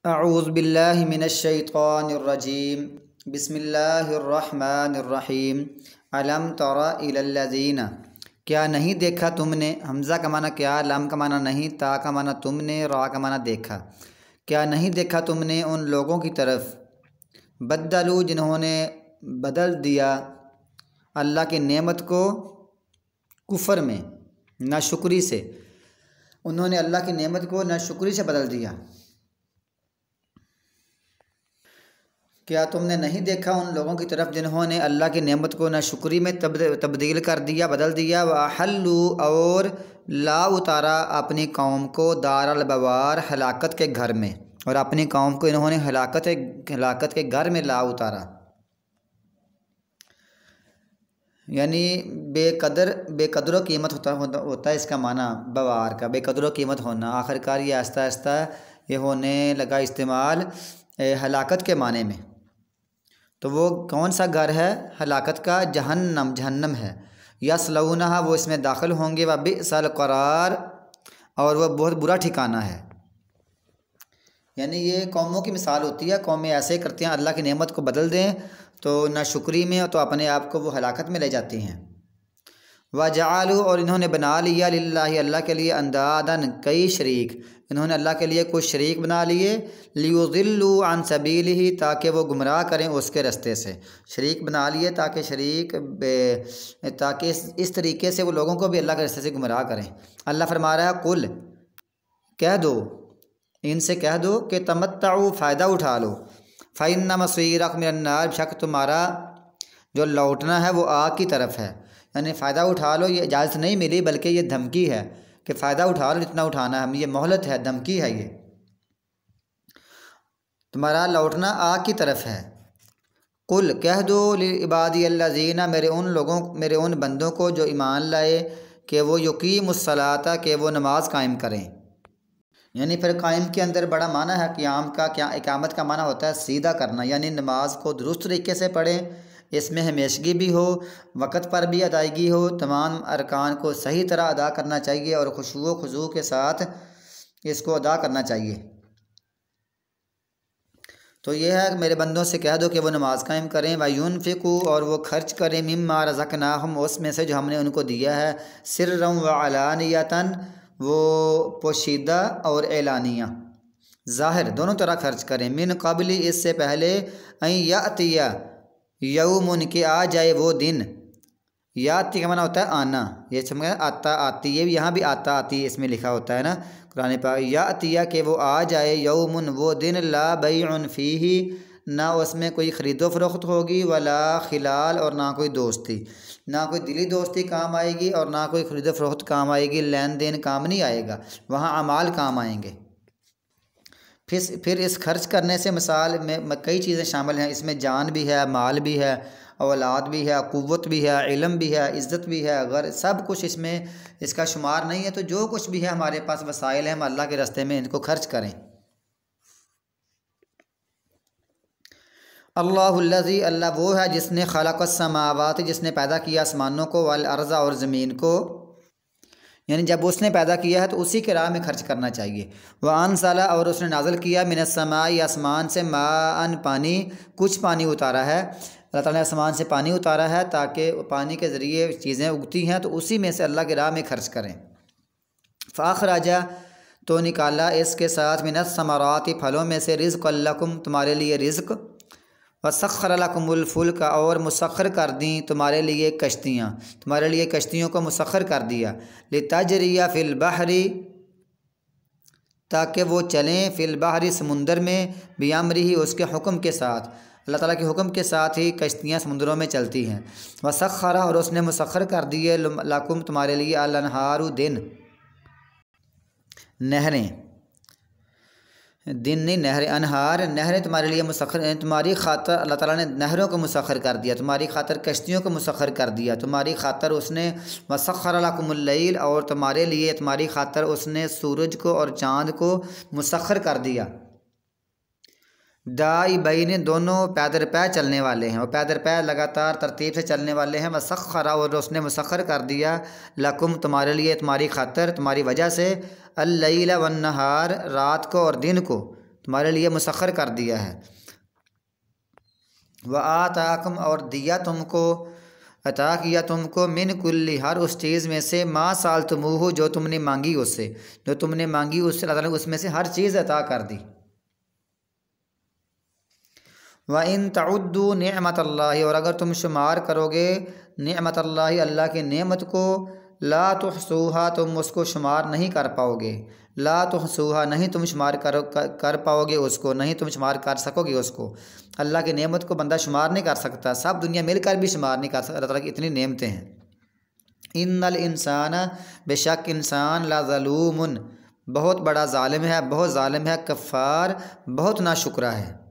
اعوذ باللہ من الشیطان الرجیم بسم اللہ الرحمن الرحیم علم تر الی الذین، کیا نہیں دیکھا تم نے، حمزہ کا معنی کیا، لام کا معنی نہیں، تا کا معنی تم نے، را کا معنی دیکھا، کیا نہیں دیکھا تم نے ان لوگوں کی طرف بدلو جنہوں نے بدل دیا اللہ کی نعمت کو کفر میں، ناشکری سے، انہوں نے اللہ کی نعمت کو ناشکری سے بدل دیا۔ کیا تم نے نہیں دیکھا ان لوگوں کی طرف جنہوں نے اللہ کی نعمت کو ناشکری میں تبدیل کر دیا، بدل دیا، وَأَحَلُّوا اور لا اتارا اپنی قوم کو دار البوار، ہلاکت کے گھر میں، اور اپنی قوم کو انہوں نے ہلاکت کے گھر میں لا اتارا، یعنی بے قدر و قیمت ہوتا ہے اس کا معنی بوار کا، بے قدر و قیمت ہونا۔ آخر کار یہ آہستہ آہستہ یہ ہونے لگا استعمال ہلاکت کے معنی میں۔ تو وہ کون سا گھر ہے ہلاکت کا؟ جہنم ہے۔ یصلونھا، وہ اس میں داخل ہوں گے، وبئس القرار، اور وہ بہت برا ٹھکانہ ہے۔ یعنی یہ قوموں کی مثال ہوتی ہے، قومیں ایسے کرتی ہیں اللہ کی نعمت کو بدل دیں تو ناشکری میں تو اپنے آپ کو وہ ہلاکت میں لے جاتی ہیں۔ وَجَعَلُوا، اور انہوں نے بنا لیا، للہ، اللہ کے لیے، انداداً، کئی شریک، انہوں نے اللہ کے لیے کچھ شریک بنا لیے، لیضلوا عن سبیلہ، تاکہ وہ گمراہ کریں اس کے رستے سے، شریک بنا لیے تاکہ اس طریقے سے وہ لوگوں کو بھی اللہ کے رستے سے گمراہ کریں۔ اللہ فرما رہا ہے قل، کہہ دو، ان سے کہہ دو کہ تمتعوا، فائدہ اٹھا لو، فإن مصیرکم من النار، شک تمہارا جو لوٹنا ہے وہ آگ کی طرف ہے۔ یعنی فائدہ اٹھا لو، یہ اجازت نہیں ملی بلکہ یہ دھمکی ہے کہ فائدہ اٹھا لو جتنا اٹھانا ہے، یہ مہلت ہے، دھمکی ہے، یہ تمہارا لوٹنا آگ کی طرف ہے۔ قل، کہہ دو، لعبادی الذین، میرے ان بندوں کو جو ایمان لائے، کہ وہ یقیموا الصلاۃ، کہ وہ نماز قائم کریں۔ یعنی پھر قائم کے اندر بڑا معنی ہے، قیام کا، کیا اقامت کا معنی ہوتا ہے سیدھا کرنا، یعنی نماز کو درست طریقے سے پڑھیں، اس میں ہمیشگی بھی ہو، وقت پر بھی ادائیگی ہو، تمام ارکان کو صحیح طرح ادا کرنا چاہیے اور خشوع و خضوع کے ساتھ اس کو ادا کرنا چاہیے۔ تو یہ ہے کہ میرے بندوں سے کہہ دو کہ وہ نماز قائم کریں، وَيُنْفِقُوا، اور وہ خرچ کریں، مِمَّا رَزَقْنَاهُمْ، اس میں سے جو ہم نے ان کو دیا ہے، سِرًّا وَعَلَانِيَةً، وہ پوشیدہ اور اعلانیہ، ظاہر، دونوں طرح خرچ کریں، من قبل، اس سے پہلے، ان یأتی یوم، کہ آ جائے وہ دن، یاتی کا معنی ہوتا ہے آنا، یہ سمجھ آتا آتی، یہ یہاں بھی آتا آتی اس میں لکھا ہوتا ہے نا قرآن پاک، یاتیہ، کہ وہ آ جائے، یوم، وہ دن، لا بیع فیہ، نہ اس میں کوئی خرید و فروخت ہوگی، ولا خلال، اور نہ کوئی دوستی، نہ کوئی دلی دوستی کام آئے گی اور نہ کوئی خرید و فروخت کام آئے گی، لین دین کام نہیں آئے گا، وہاں اعمال کام آئیں گے۔ پھر اس خرچ کرنے سے مثال میں کئی چیزیں شامل ہیں، اس میں جان بھی ہے، مال بھی ہے، اولاد بھی ہے، قوت بھی ہے، علم بھی ہے، عزت بھی ہے، سب کچھ اس میں اس کا شمار نہیں ہے۔ تو جو کچھ بھی ہے ہمارے پاس وسائل ہیں، ہم اللہ کے راستے میں ان کو خرچ کریں۔ اللہ الذی، اللہ وہ ہے جس نے خلق السماوات، جس نے پیدا کیا آسمانوں کو، والارض، اور زمین کو، یعنی جب اس نے پیدا کیا ہے تو اسی کے راہ میں خرچ کرنا چاہیے۔ وَأَنزَلَ، اور اس نے نازل کیا، مِنَ السَّمَاءِ، آسمان سے، ماءً، پانی، کچھ پانی اتارا ہے، اللہ تعالیٰ نے آسمان سے پانی اتارا ہے تاکہ پانی کے ذریعے چیزیں اگتی ہیں، تو اسی میں سے اللہ کے راہ میں خرچ کریں۔ فَأَخْرَجَ، تو نکالا اس کے ساتھ، مِنَ الثَّمَرَاتِ، پھلوں میں سے، رِزْقًا لَكُمْ، تمہارے لیے رزق، وَسَخَّرَ لَكُمُ الْفُلْكَ، اور مسخر کر دیں تمہارے لیے کشتیاں، تمہارے لیے کشتیوں کو مسخر کر دیا، لِتَجْرِيَ فِي الْبَحْرِ، تاکہ وہ چلیں، فی البحر، سمندر میں، بِأَمْرِهِ، اس کے حکم کے ساتھ، اللہ تعالیٰ کے حکم کے ساتھ ہی کشتیاں سمندروں میں چلتی ہیں۔ وَسَخَّرَ، اور اس نے مسخر کر دیے، لَكُمْ، تمہارے لیے، الْأَنْهَارُ، دن، نہریں، دن نہیں، نہر، انہار، نہریں تمہارے لیے مسخر، تمہاری خاطر اللہ تعالیٰ نے نہروں کو مسخر کر دیا، تمہاری خاطر کشتیوں کو مسخر کر دیا، تمہاری خاطر اس نے، وَسَخَّرَ لَكُمُ اللَّيْلَ، اور تمہارے لیے، تمہاری خاطر اس نے سورج کو اور چاند کو مسخر کر دیا، دائبین، دونوں پے در پے چلنے والے ہیں، اور پے در پے لگاتار ترتیب سے چلنے والے ہیں۔ وَسَخَّرَ، اور اس نے مسخر کر دیا، لَكُمْ، تمہارے لیے، تمہاری خاطر، تمہاری وجہ سے، اللیل والنہار، رات کو اور دن کو، تمہارے لیے مسخر کر دیا ہے۔ وآتاکم اور دیا تم کو، عطا کیا تم کو، من کلی ہر اس چیز میں سے، ما سالتموہ جو تم نے مانگی اس سے، جو تم نے مانگی اس سے اللہ تعالیٰ نے اس میں سے ہر چیز عطا کر دی۔ وَإِن تَعُدُّوا نِعْمَتَ اللَّهِ اور اگر تم شمار کرو گے نعمت اللہ، اللہ کی نعمت کو، لا تحصوها تم اس کو شمار نہیں کر پاؤ گے، لا تحصوها نہیں تم شمار کر پاؤ گے اس کو، نہیں تم شمار کر سکو گے اس کو۔ اللہ کی نعمت کو بندہ شمار نہیں کر سکتا، سب دنیا مل کر بھی شمار نہیں کر سکتا، اللہ تعالیٰ کی اتنی نعمتیں ہیں۔ ان الانسان بے شک انسان، لظلوم بہت بڑا ظالم ہے، بہت ظالم ہے، کفار بہت ناشکرا ہے۔